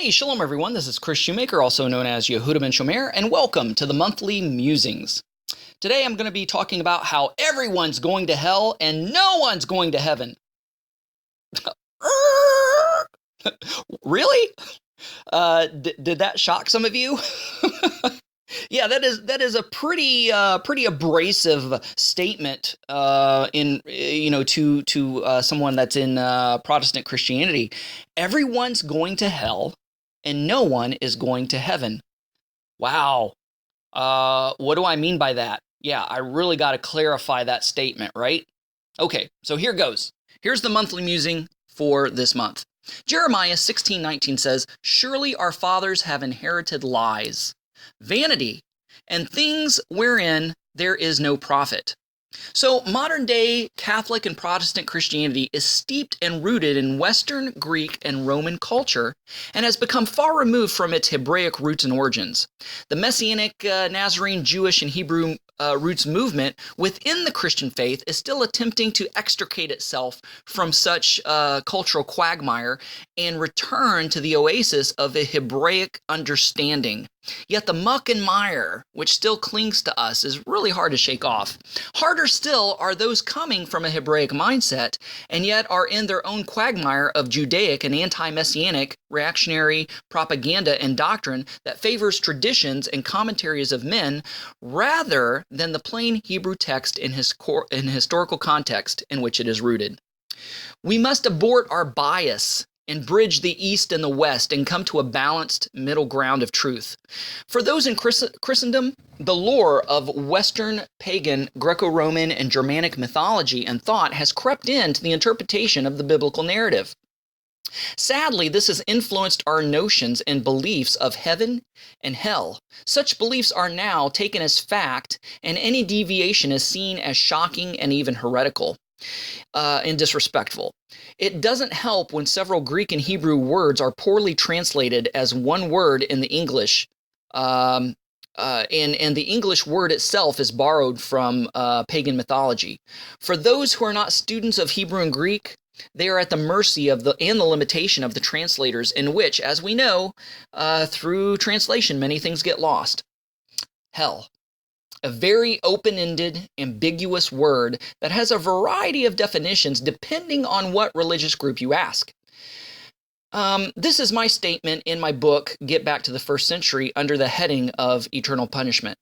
Hey, shalom everyone, this is Kris Shoemaker, also known as Yehudah ben Shomeyr, and welcome to the monthly Musings. Today I'm going to be talking about how everyone's going to hell and no one's going to heaven. Really? Did that shock some of you? Yeah, that is a pretty abrasive statement to someone that's in Protestant Christianity. Everyone's going to hell and no one is going to heaven. Wow. What do I mean by that? Yeah, I really got to clarify that statement, right? Okay, so here goes. Here's the monthly musing for this month. Jeremiah 16:19 says, "Surely our fathers have inherited lies, vanity, and things wherein there is no profit." So modern-day Catholic and Protestant Christianity is steeped and rooted in Western Greek and Roman culture and has become far removed from its Hebraic roots and origins. The Messianic, Nazarene, Jewish, and Hebrew roots movement within the Christian faith is still attempting to extricate itself from such cultural quagmire and return to the oasis of a Hebraic understanding. Yet the muck and mire, which still clings to us, is really hard to shake off. Harder still are those coming from a Hebraic mindset, and yet are in their own quagmire of Judaic and anti-Messianic reactionary propaganda and doctrine that favors traditions and commentaries of men rather than the plain Hebrew text in historical context in which it is rooted. We must abort our bias and bridge the East and the West and come to a balanced middle ground of truth. For those in Christendom, the lore of Western pagan, Greco-Roman, and Germanic mythology and thought has crept into the interpretation of the biblical narrative. Sadly, this has influenced our notions and beliefs of heaven and hell. Such beliefs are now taken as fact, and any deviation is seen as shocking and even heretical and disrespectful. It doesn't help when several Greek and Hebrew words are poorly translated as one word in the English, and the English word itself is borrowed from pagan mythology. For those who are not students of Hebrew and Greek, they are at the mercy of the limitation of the translators, in which, as we know, through translation, many things get lost. Hell. A very open-ended, ambiguous word that has a variety of definitions depending on what religious group you ask. This is my statement in my book, Get Back to the First Century, under the heading of Eternal Punishment.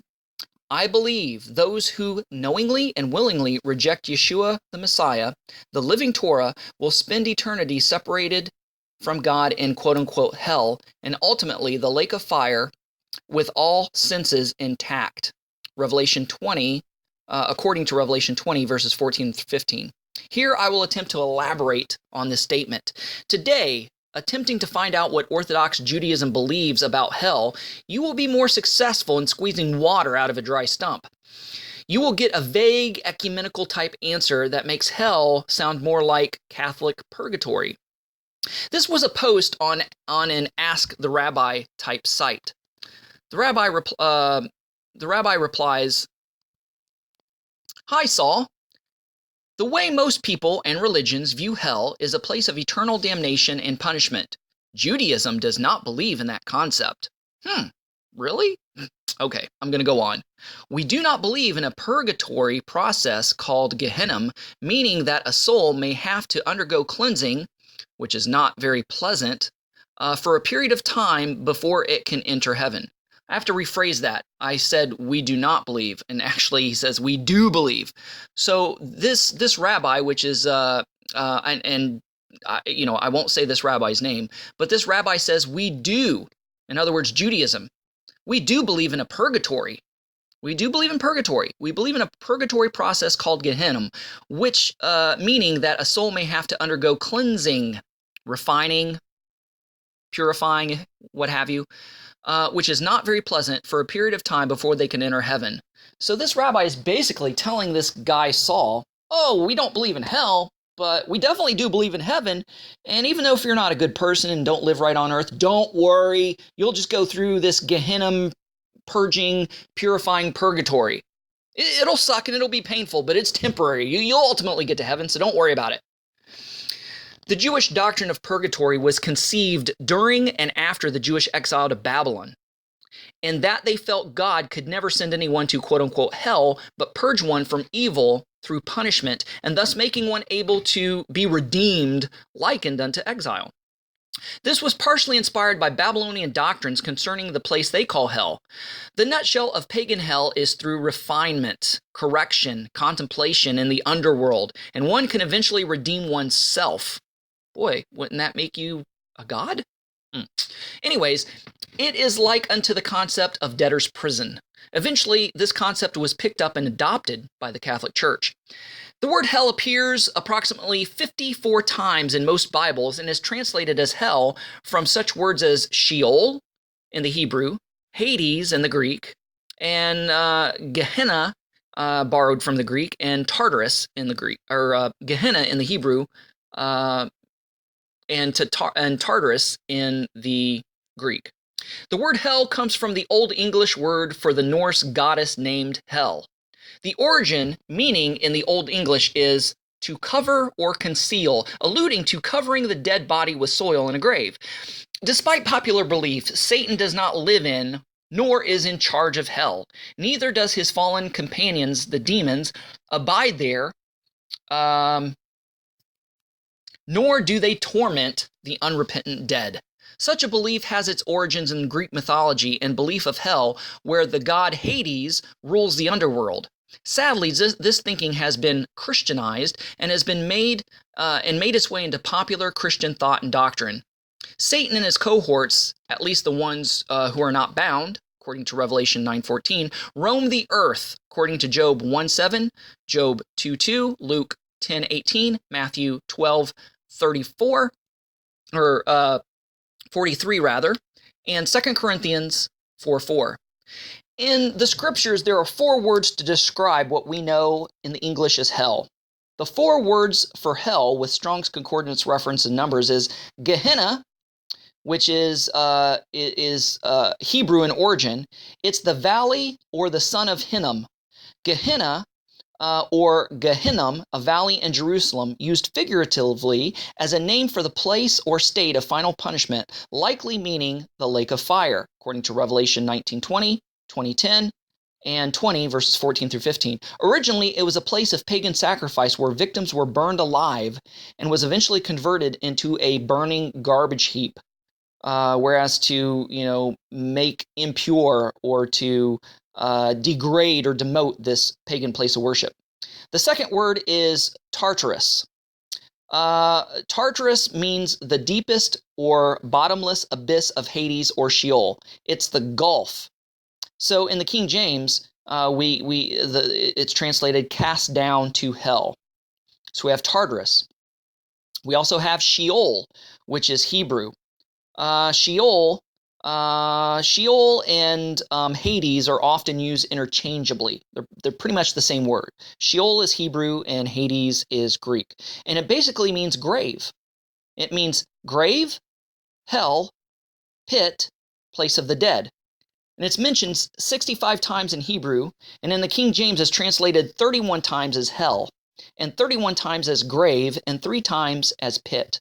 I believe those who knowingly and willingly reject Yeshua, the Messiah, the living Torah, will spend eternity separated from God in quote-unquote hell, and ultimately the lake of fire with all senses intact. Revelation 20, according to Revelation 20, verses 14 through 15. Here I will attempt to elaborate on this statement. Today, attempting to find out what Orthodox Judaism believes about hell, you will be more successful in squeezing water out of a dry stump. You will get a vague ecumenical type answer that makes hell sound more like Catholic purgatory. This was a post on an Ask the Rabbi type site. The rabbi replies, "Hi, Saul. The way most people and religions view hell is a place of eternal damnation and punishment. Judaism does not believe in that concept." Really? Okay, I'm going to go on. "We do not believe in a purgatory process called Gehenna, meaning that a soul may have to undergo cleansing, which is not very pleasant, for a period of time before it can enter heaven." I have to rephrase that. I said we do not believe, and actually he says we do believe. So this rabbi, which is I won't say this rabbi's name, but this rabbi says we do. In other words, Judaism. We do believe in a purgatory. We do believe in purgatory. We believe in a purgatory process called Gehenna, which meaning that a soul may have to undergo cleansing, refining, purifying, what have you, which is not very pleasant for a period of time before they can enter heaven. So this rabbi is basically telling this guy Saul, oh, we don't believe in hell, but we definitely do believe in heaven, and even though if you're not a good person and don't live right on earth, don't worry, you'll just go through this Gehenna purging, purifying purgatory. It'll suck and it'll be painful, but it's temporary. You'll ultimately get to heaven, so don't worry about it. The Jewish doctrine of purgatory was conceived during and after the Jewish exile to Babylon, and that they felt God could never send anyone to quote-unquote hell, but purge one from evil through punishment, and thus making one able to be redeemed, likened unto exile. This was partially inspired by Babylonian doctrines concerning the place they call hell. The nutshell of pagan hell is through refinement, correction, contemplation in the underworld, and one can eventually redeem oneself. Boy, wouldn't that make you a god? Anyways, it is like unto the concept of debtor's prison. Eventually, this concept was picked up and adopted by the Catholic Church. The word hell appears approximately 54 times in most Bibles and is translated as hell from such words as Sheol in the Hebrew, Hades in the Greek, and Gehenna, borrowed from the Greek, and Tartarus in the Greek, or Gehenna in the Hebrew, and Tartarus in the Greek. The word hell comes from the Old English word for the Norse goddess named Hel. The origin, meaning in the Old English, is to cover or conceal, alluding to covering the dead body with soil in a grave. Despite popular belief, Satan does not live in, nor is in charge of hell. Neither does his fallen companions, the demons, abide there, nor do they torment the unrepentant dead. Such a belief has its origins in Greek mythology and belief of hell, where the god Hades rules the underworld. Sadly, this thinking has been Christianized and has been made its way into popular Christian thought and doctrine. Satan and his cohorts, at least the ones who are not bound, according to Revelation 9:14, roam the earth, according to Job 1:7, Job 2:2, Luke 10:18, Matthew 12:34, or 43 rather, and 2 Corinthians 4:4. In the scriptures, there are 4 words to describe what we know in the English as hell. The 4 words for hell with Strong's Concordance reference and numbers is Gehenna, which is Hebrew in origin. It's the valley or the son of Hinnom. Gehenna, or Gehinnom, a valley in Jerusalem, used figuratively as a name for the place or state of final punishment, likely meaning the lake of fire, according to Revelation 19:20, 20:10, and 20, verses 14 through 15. Originally, it was a place of pagan sacrifice where victims were burned alive and was eventually converted into a burning garbage heap, whereas to, make impure or to degrade or demote this pagan place of worship. The second word is Tartarus. Tartarus means the deepest or bottomless abyss of Hades or Sheol. It's the gulf. So in the King James, it's translated cast down to hell. So we have Tartarus. We also have Sheol, which is Hebrew. Sheol and Hades are often used interchangeably. They're pretty much the same word. Sheol is Hebrew and Hades is Greek. And it basically means grave. It means grave, hell, pit, place of the dead. And it's mentioned 65 times in Hebrew, and in the King James it's translated 31 times as hell, and 31 times as grave, and 3 times as pit.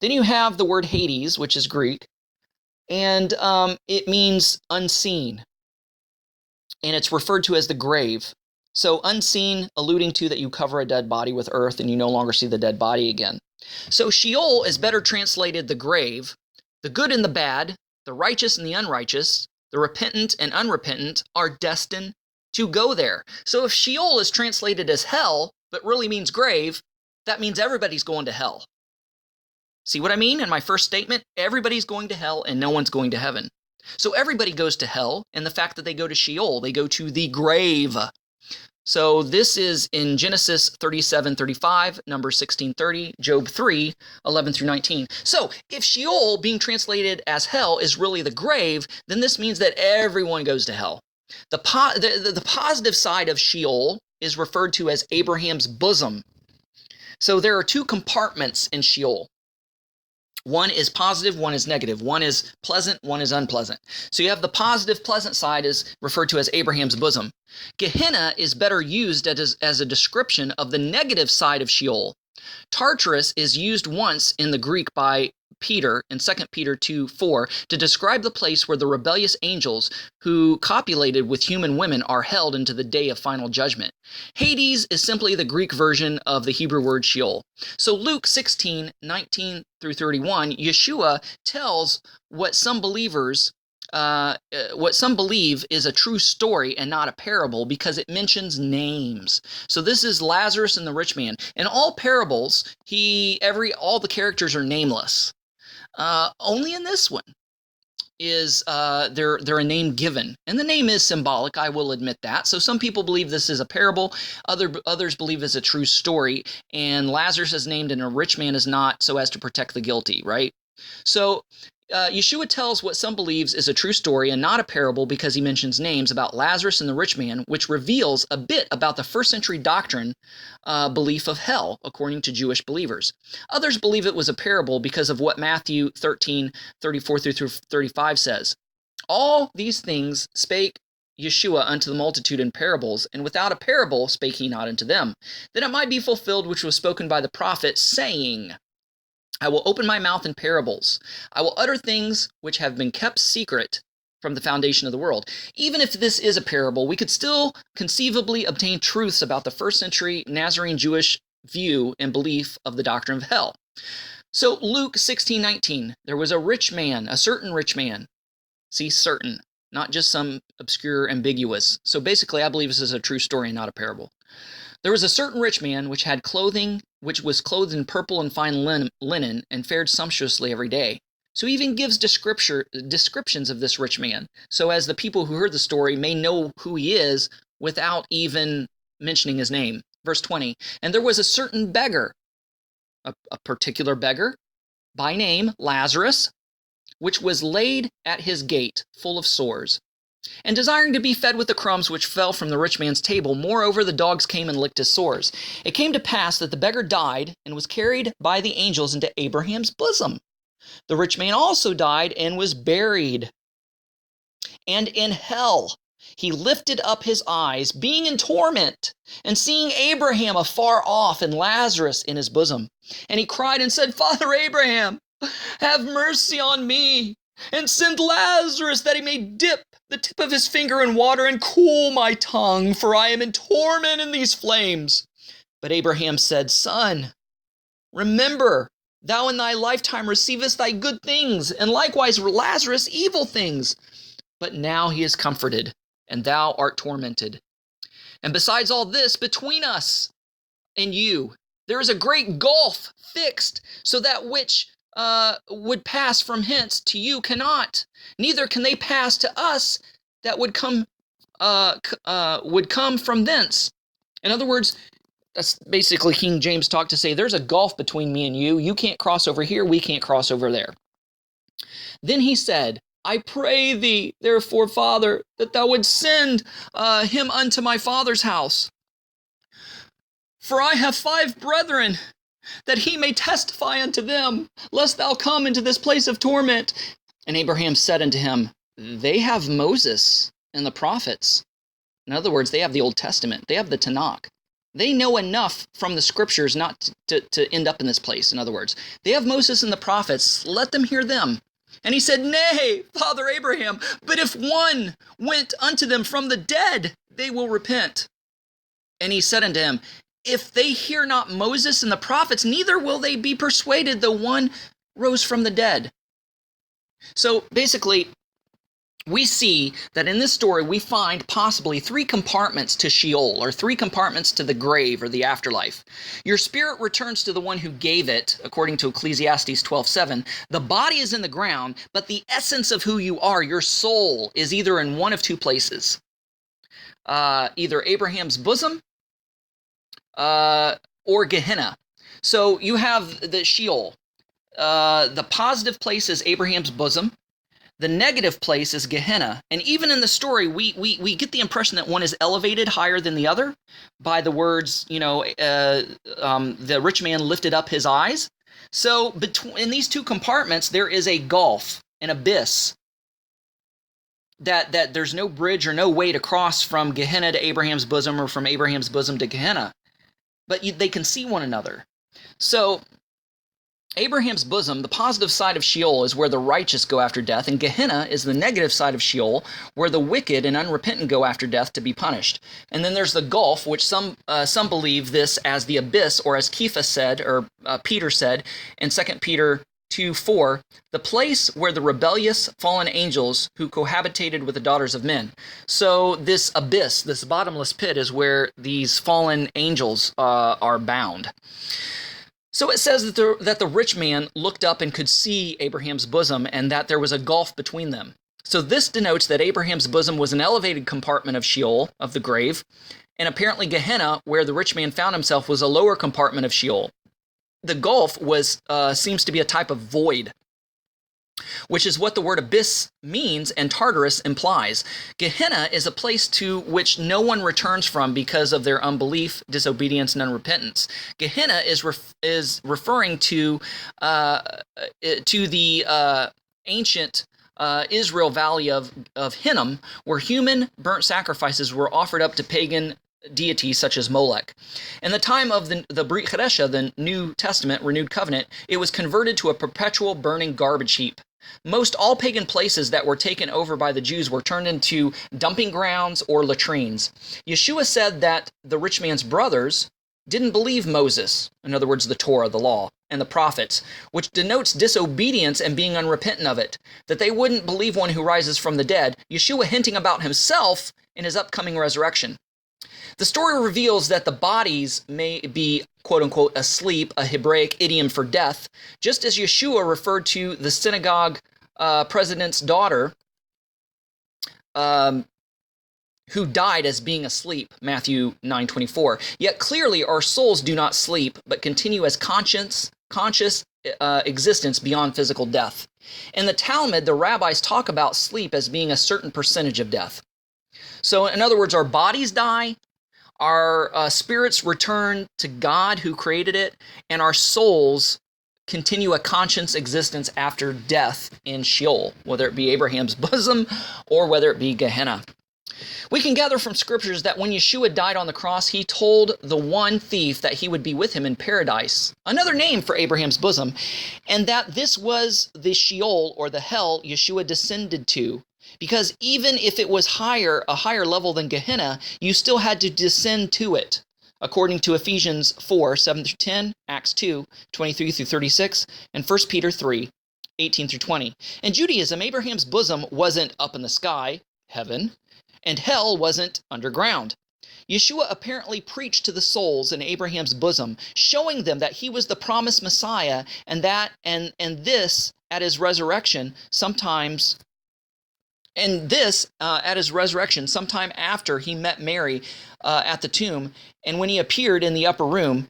Then you have the word Hades, which is Greek, and it means unseen, and it's referred to as the grave. So unseen, alluding to that you cover a dead body with earth and you no longer see the dead body again. So Sheol is better translated the grave. The good and the bad, the righteous and the unrighteous, the repentant and unrepentant are destined to go there. So if Sheol is translated as hell, but really means grave, that means everybody's going to hell. See what I mean in my first statement? Everybody's going to hell and no one's going to heaven. So everybody goes to hell, and the fact that they go to Sheol, they go to the grave. So this is in Genesis 37:35, Numbers 16:30, Job 3:11 through 19. So if Sheol being translated as hell is really the grave, then this means that everyone goes to hell. The positive side of Sheol is referred to as Abraham's bosom. So there are 2 compartments in Sheol. One is positive, one is negative. One is pleasant, one is unpleasant. So you have the positive, pleasant side is referred to as Abraham's bosom. Gehenna is better used as a description of the negative side of Sheol. Tartarus is used once in the Greek by Peter in 2 Peter 2:4 to describe the place where the rebellious angels who copulated with human women are held into the day of final judgment. Hades is simply the Greek version of the Hebrew word Sheol. So Luke 16:19 through 31, Yeshua tells what some believe is a true story and not a parable because it mentions names. So this is Lazarus and the rich man. In all parables, all the characters are nameless. Only in this one is they're a name given, and the name is symbolic. I will admit that. So some people believe this is a parable. Others believe it's a true story. And Lazarus is named, and a rich man is not, so as to protect the guilty. Right. So Yeshua tells what some believes is a true story and not a parable because he mentions names about Lazarus and the rich man, which reveals a bit about the first century doctrine belief of hell, according to Jewish believers. Others believe it was a parable because of what Matthew 13:34 through 35 says. All these things spake Yeshua unto the multitude in parables, and without a parable spake he not unto them, that it might be fulfilled which was spoken by the prophet, saying, I will open my mouth in parables. I will utter things which have been kept secret from the foundation of the world. Even if this is a parable, we could still conceivably obtain truths about the first century Nazarene Jewish view and belief of the doctrine of hell. So Luke 16:19, there was a rich man, a certain rich man. See, certain, not just some obscure, ambiguous. So basically, I believe this is a true story and not a parable. There was a certain rich man which had clothing, which was clothed in purple and fine linen, and fared sumptuously every day. So he even gives descriptions of this rich man, so as the people who heard the story may know who he is without even mentioning his name. Verse 20, and there was a certain beggar, a particular beggar, by name Lazarus, which was laid at his gate, full of sores, and desiring to be fed with the crumbs which fell from the rich man's table. Moreover, the dogs came and licked his sores. It came to pass that the beggar died and was carried by the angels into Abraham's bosom. The rich man also died and was buried. And in hell he lifted up his eyes, being in torment, and seeing Abraham afar off and Lazarus in his bosom. And he cried and said, Father Abraham, have mercy on me, and send Lazarus that he may dip the tip of his finger in water and cool my tongue, for I am in torment in these flames. But Abraham said, Son, remember, thou in thy lifetime receivest thy good things, and likewise Lazarus evil things. But now he is comforted, and thou art tormented. And besides all this, between us and you, there is a great gulf fixed, so that which would pass from hence to you cannot, neither can they pass to us that would come from thence. In other words, that's basically King James talk to say there's a gulf between me and you. You can't cross over here, we can't cross over there. Then he said, I pray thee, therefore, Father, that thou wouldst send him unto my father's house. For I have 5 brethren, that he may testify unto them, lest thou come into this place of torment. And Abraham said unto him, They have Moses and the prophets. In other words, they have the Old Testament. They have the Tanakh. They know enough from the scriptures not to end up in this place. In other words, they have Moses and the prophets. Let them hear them. And he said, Nay, Father Abraham, but if one went unto them from the dead, they will repent. And he said unto him, If they hear not Moses and the prophets, neither will they be persuaded, though one rose from the dead. So basically, we see that in this story, we find possibly 3 compartments to Sheol, or 3 compartments to the grave or the afterlife. Your spirit returns to the one who gave it, according to Ecclesiastes 12:7. The body is in the ground, but the essence of who you are, your soul, is either in one of 2 places. Either Abraham's bosom, or Gehenna. So you have the Sheol. The positive place is Abraham's bosom. The negative place is Gehenna. And even in the story, we get the impression that one is elevated higher than the other by the words, the rich man lifted up his eyes. So in these 2 compartments, there is a gulf, an abyss, that there's no bridge or no way to cross from Gehenna to Abraham's bosom or from Abraham's bosom to Gehenna. But they can see one another. So Abraham's bosom, the positive side of Sheol, is where the righteous go after death, and Gehenna is the negative side of Sheol, where the wicked and unrepentant go after death to be punished. And then there's the gulf, which some believe this as the abyss, or as Kepha said, or Peter said in 2 Peter 2:4, the place where the rebellious fallen angels who cohabitated with the daughters of men. So this abyss, this bottomless pit, is where these fallen angels are bound. So it says that the rich man looked up and could see Abraham's bosom, and that there was a gulf between them. So this denotes that Abraham's bosom was an elevated compartment of Sheol, of the grave, and apparently Gehenna, where the rich man found himself, was a lower compartment of Sheol. The gulf seems to be a type of void, which is what the word abyss means and Tartarus implies. Gehenna is a place to which no one returns from because of their unbelief, disobedience, and unrepentance. Gehenna is referring to the ancient Israel valley of Hinnom, where human burnt sacrifices were offered up to pagan deities such as Molech. In the time of the Brit Chadesha, the New Testament, renewed covenant, it was converted to a perpetual burning garbage heap. Most all pagan places that were taken over by the Jews were turned into dumping grounds or latrines. Yeshua said that the rich man's brothers didn't believe Moses, in other words, the Torah, the law, and the prophets, which denotes disobedience and being unrepentant of it, that they wouldn't believe one who rises from the dead, Yeshua hinting about himself in his upcoming resurrection. The story reveals that the bodies may be, quote-unquote, asleep, a Hebraic idiom for death, just as Yeshua referred to the synagogue president's daughter, who died as being asleep, Matthew 9:24. Yet clearly our souls do not sleep, but continue as conscious existence beyond physical death. In the Talmud, the rabbis talk about sleep as being a certain percentage of death. So in other words, our bodies die, our spirits return to God who created it, and our souls continue a conscious existence after death in Sheol, whether it be Abraham's bosom or whether it be Gehenna. We can gather from scriptures that when Yeshua died on the cross, he told the one thief that he would be with him in paradise, another name for Abraham's bosom, and that this was the Sheol, or the hell, Yeshua descended to. Because even if it was a higher level than Gehenna, you still had to descend to it, according to Ephesians 4:7-10, Acts 2:23-36, and 1 Peter 3:18-20. In Judaism, Abraham's bosom wasn't up in the sky, heaven, and hell wasn't underground. Yeshua apparently preached to the souls in Abraham's bosom, showing them that he was the promised Messiah, and this at his resurrection sometime after he met Mary at the tomb, and when he appeared in the upper room,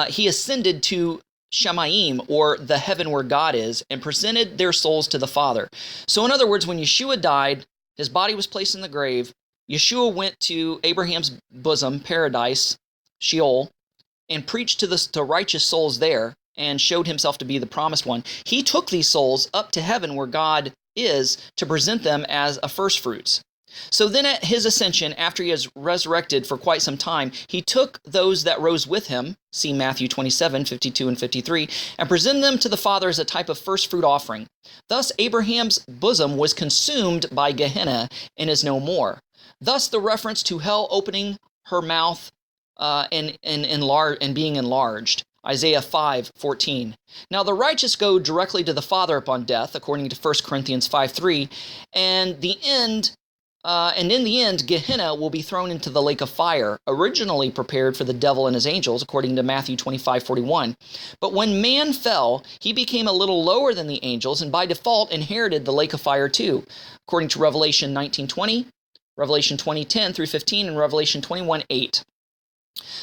he ascended to Shomeyr, or the heaven where God is, and presented their souls to the Father. So in other words, when Yeshua died, his body was placed in the grave, Yeshua went to Abraham's bosom, paradise, Sheol, and preached to the righteous souls there, and showed himself to be the promised one. He took these souls up to heaven where God is to present them as a first fruits. So then at his ascension, after he has resurrected for quite some time, he took those that rose with him, see Matthew 27:52 and 53, and presented them to the Father as a type of first fruit offering. Thus Abraham's bosom was consumed by Gehenna and is no more. Thus the reference to hell opening her mouth and being enlarged. Isaiah 5:14. Now the righteous go directly to the Father upon death, according to 1 Corinthians 5:3, and in the end, Gehenna will be thrown into the lake of fire, originally prepared for the devil and his angels, according to Matthew 25:41. But when man fell, he became a little lower than the angels, and by default inherited the lake of fire too, according to Revelation 19:20, Revelation 20:10-15, and Revelation 21:8.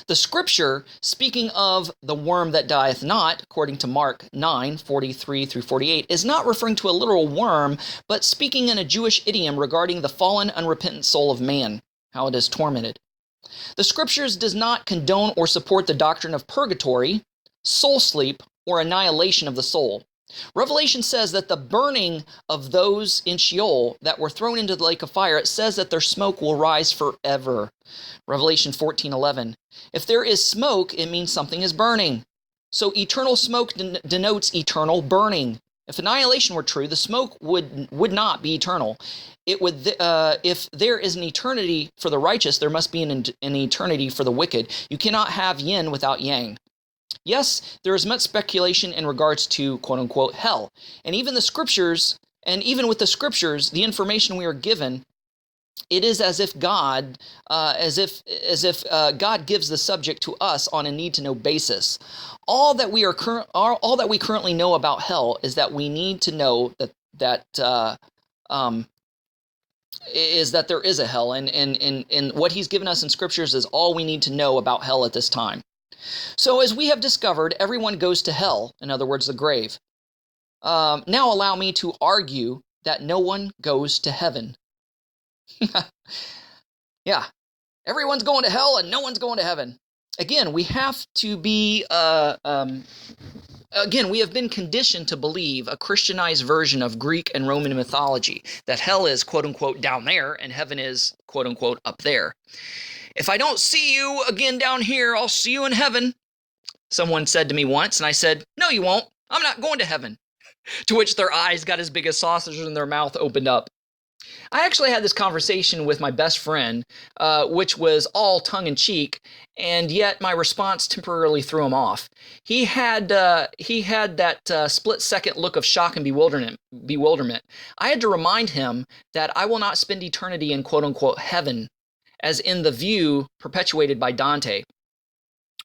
The scripture, speaking of the worm that dieth not, according to Mark 9:43-48, is not referring to a literal worm, but speaking in a Jewish idiom regarding the fallen, unrepentant soul of man, how it is tormented. The scriptures does not condone or support the doctrine of purgatory, soul sleep, or annihilation of the soul. Revelation says that the burning of those in Sheol that were thrown into the lake of fire, it says that their smoke will rise forever. Revelation 14:11. If there is smoke, it means something is burning. So eternal smoke denotes eternal burning. If annihilation were true, the smoke would not be eternal. It would, if there is an eternity for the righteous, there must be an eternity for the wicked. You cannot have yin without yang. Yes, there is much speculation in regards to quote-unquote hell. And even the scriptures, and even with the scriptures, the information we are given, it is as if God, God gives the subject to us on a need-to-know basis. All that we currently know about hell is that we need to know that there is a hell, and what He's given us in scriptures is all we need to know about hell at this time. So as we have discovered, everyone goes to hell, in other words, the grave. Now allow me to argue that no one goes to heaven. Yeah, everyone's going to hell and no one's going to heaven. Again, we have to be, we have been conditioned to believe a Christianized version of Greek and Roman mythology, that hell is quote-unquote down there and heaven is quote-unquote up there. If I don't see you again down here, I'll see you in heaven, someone said to me once, and I said, no, you won't. I'm not going to heaven. To which their eyes got as big as saucers and their mouth opened up. I actually had this conversation with my best friend, which was all tongue-in-cheek, and yet my response temporarily threw him off. He had that split-second look of shock and bewilderment. I had to remind him that I will not spend eternity in quote-unquote heaven, as in the view perpetuated by Dante,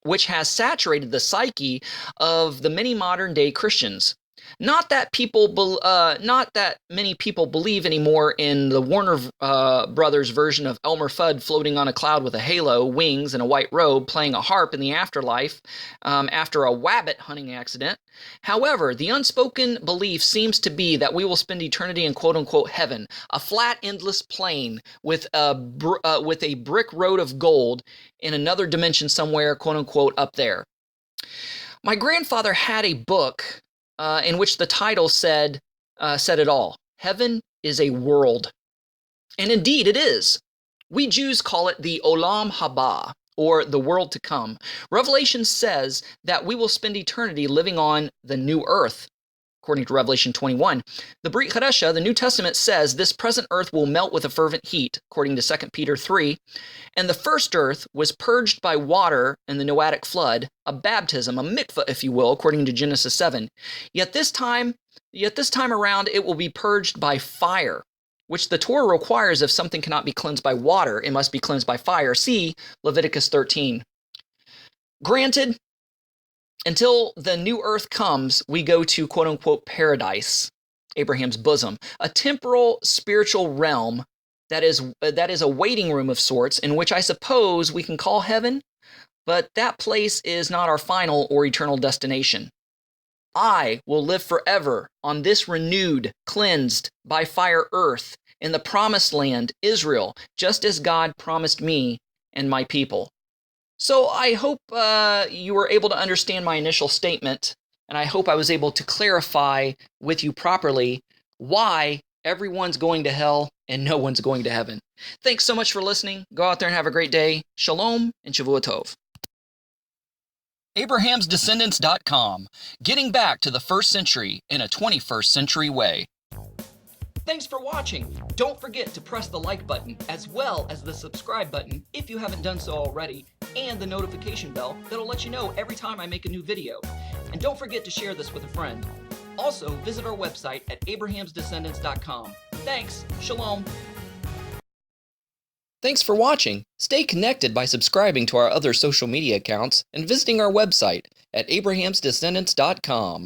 which has saturated the psyche of the many modern-day Christians. Not that many people believe anymore in the Warner Brothers version of Elmer Fudd floating on a cloud with a halo, wings, and a white robe, playing a harp in the afterlife after a wabbit hunting accident. However, the unspoken belief seems to be that we will spend eternity in quote-unquote heaven, a flat, endless plain with a brick road of gold in another dimension somewhere, quote-unquote, up there. My grandfather had a book in which the title said it all. Heaven is a world. And indeed it is. We Jews call it the Olam Haba, or the world to come. Revelation says that we will spend eternity living on the new earth, according to Revelation 21. The Brit Hadasha, the New Testament, says this present earth will melt with a fervent heat, according to 2 Peter 3. And the first earth was purged by water in the Noahic flood, a baptism, a mikvah, if you will, according to Genesis 7. Yet this time around, it will be purged by fire, which the Torah requires. If something cannot be cleansed by water, it must be cleansed by fire. See Leviticus 13. Granted, until the new earth comes, we go to quote-unquote paradise, Abraham's bosom, a temporal spiritual realm that is a waiting room of sorts, in which I suppose we can call heaven, but that place is not our final or eternal destination. I will live forever on this renewed, cleansed by fire earth in the promised land, Israel, just as God promised me and my people. So I hope you were able to understand my initial statement, and I hope I was able to clarify with you properly why everyone's going to hell and no one's going to heaven. Thanks so much for listening. Go out there and have a great day. Shalom and Shavua Tov. Abraham'sDescendants.com, getting back to the 1st century in a 21st century way. Thanks for watching. Don't forget to press the like button as well as the subscribe button if you haven't done so already, and the notification bell that'll let you know every time I make a new video. And don't forget to share this with a friend. Also, visit our website at Abraham'sDescendants.com. Thanks. Shalom. Thanks for watching. Stay connected by subscribing to our other social media accounts and visiting our website at Abraham'sDescendants.com.